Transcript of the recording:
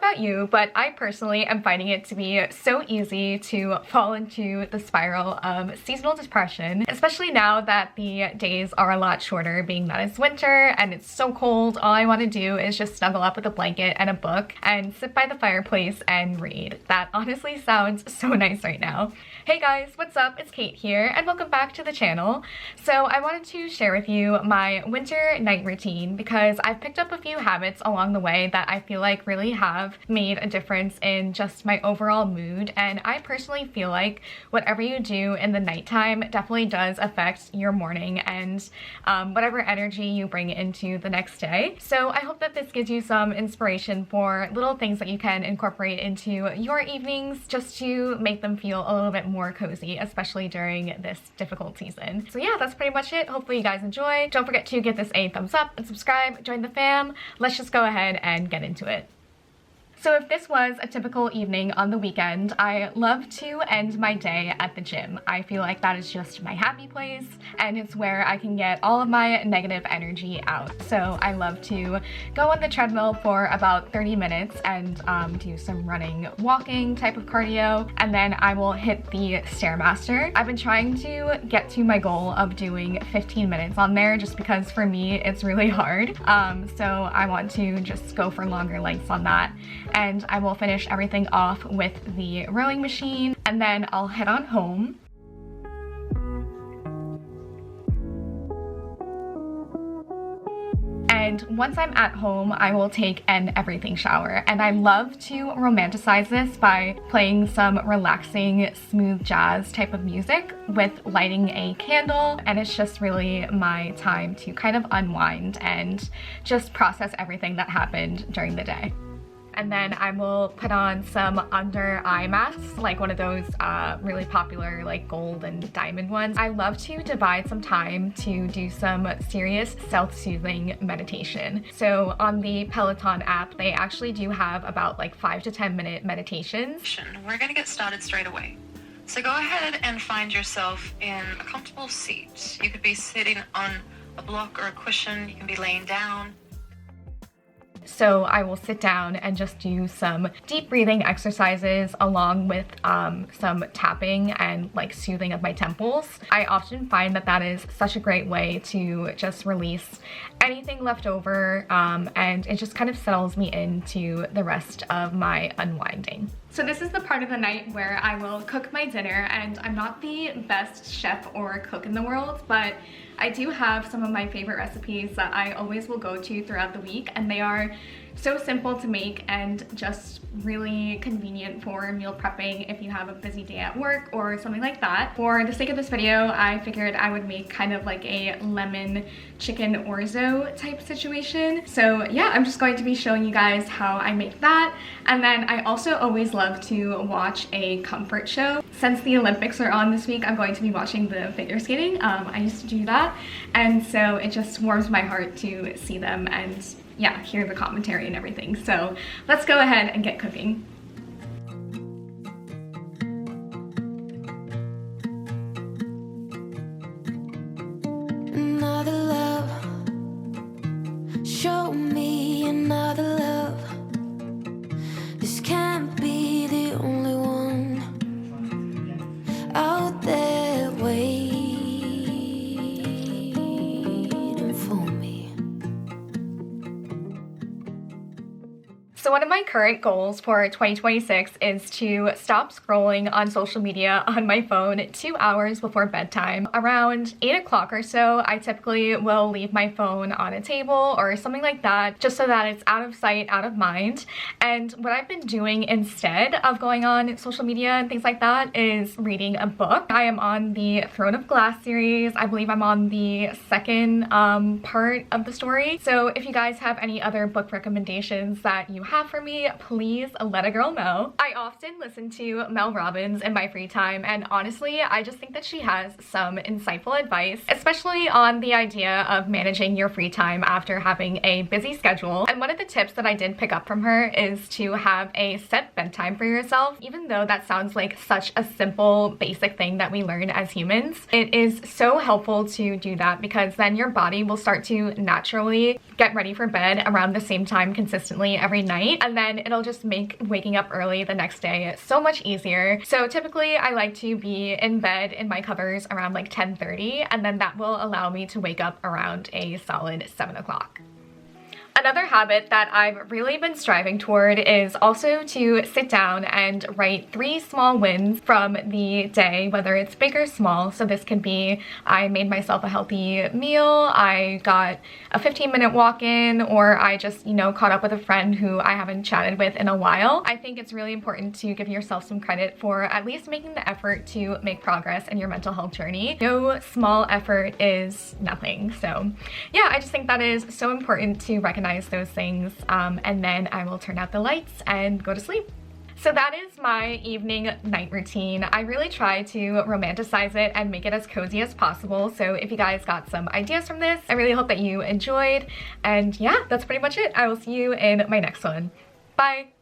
about you, but I personally am finding it to be so easy to fall into the spiral of seasonal depression, especially now that the days are a lot shorter, being that it's winter and it's so cold. All I want to do is just snuggle up with a blanket and a book and sit by the fireplace and read. That honestly sounds so nice right now. Hey guys, what's up? It's Kate here and welcome back to the channel. So I wanted to share with you my winter night routine because I've picked up a few habits along the way that I feel like really have made a difference in just my overall mood, and I personally feel like whatever you do in the nighttime definitely does affect your morning and whatever energy you bring into the next day. So I hope that this gives you some inspiration for little things that you can incorporate into your evenings just to make them feel a little bit more cozy, especially during this difficult season. So yeah, that's pretty much it. Hopefully you guys enjoy. Don't forget to give this a thumbs up and subscribe, join the fam. Let's just go ahead and get into it. So if this was a typical evening on the weekend, I love to end my day at the gym. I feel like that is just my happy place and it's where I can get all of my negative energy out. So I love to go on the treadmill for about 30 minutes and do some running, walking type of cardio, and then I will hit the Stairmaster. I've been trying to get to my goal of doing 15 minutes on there just because for me it's really hard. So I want to just go for longer lengths on that. And I will finish everything off with the rowing machine and then I'll head on home. And once I'm at home, I will take an everything shower. And I love to romanticize this by playing some relaxing, smooth jazz type of music with lighting a candle. And it's just really my time to kind of unwind and just process everything that happened during the day. And then I will put on some under eye masks, like one of those really popular like gold and diamond ones. I love to divide some time to do some serious self-soothing meditation. So on the Peloton app, they actually do have about like 5 to 10 minute meditations. We're gonna get started straight away. So go ahead and find yourself in a comfortable seat. You could be sitting on a block or a cushion, you can be laying down. So I will sit down and just do some deep breathing exercises along with some tapping and like soothing of my temples. I often find that that is such a great way to just release anything left over and it just kind of settles me into the rest of my unwinding. So this is the part of the night where I will cook my dinner, and I'm not the best chef or cook in the world, but I do have some of my favorite recipes that I always will go to throughout the week, and they are so simple to make and just really convenient for meal prepping if you have a busy day at work or something like that. For the sake of this video, I figured I would make kind of like a lemon chicken orzo type situation. So yeah, I'm just going to be showing you guys how I make that. And then I also always love to watch a comfort show. Since the Olympics are on this week, I'm going to be watching the figure skating. I used to do that, and so it just warms my heart to see them and yeah, hear the commentary and everything. So let's go ahead and get cooking. Another love, show me another love. This can't be the only one out there waiting for me. So one of my current goals for 2026 is to stop scrolling on social media on my phone 2 hours before bedtime. Around 8 o'clock or so, I typically will leave my phone on a table or something like that, just so that it's out of sight, out of mind. And what I've been doing instead of going on social media and things like that is reading a book. I am on the Throne of Glass series. I believe I'm on the second part of the story. So if you guys have any other book recommendations that you have for me, please let a girl know. I often listen to Mel Robbins in my free time, and honestly, I just think that she has some insightful advice, especially on the idea of managing your free time after having a busy schedule. And one of the tips that I did pick up from her is to have a set bedtime for yourself. Even though that sounds like such a simple, basic thing that we learn as humans, it is so helpful to do that because then your body will start to naturally get ready for bed around the same time consistently every night. and then it'll just make waking up early the next day so much easier. So typically I like to be in bed in my covers around like 10:30, and then that will allow me to wake up around a solid 7 o'clock. Another habit that I've really been striving toward is also to sit down and write 3 small wins from the day, whether it's big or small. So this could be, I made myself a healthy meal, I got a 15-minute walk in, or I just, you know, caught up with a friend who I haven't chatted with in a while. I think it's really important to give yourself some credit for at least making the effort to make progress in your mental health journey. No small effort is nothing. So yeah, I just think that is so important to recognize those things, and then I will turn out the lights and go to sleep. So that is my evening night routine. I really try to romanticize it and make it as cozy as possible. So if you guys got some ideas from this, I really hope that you enjoyed. And yeah, that's pretty much it. I will see you in my next one. Bye!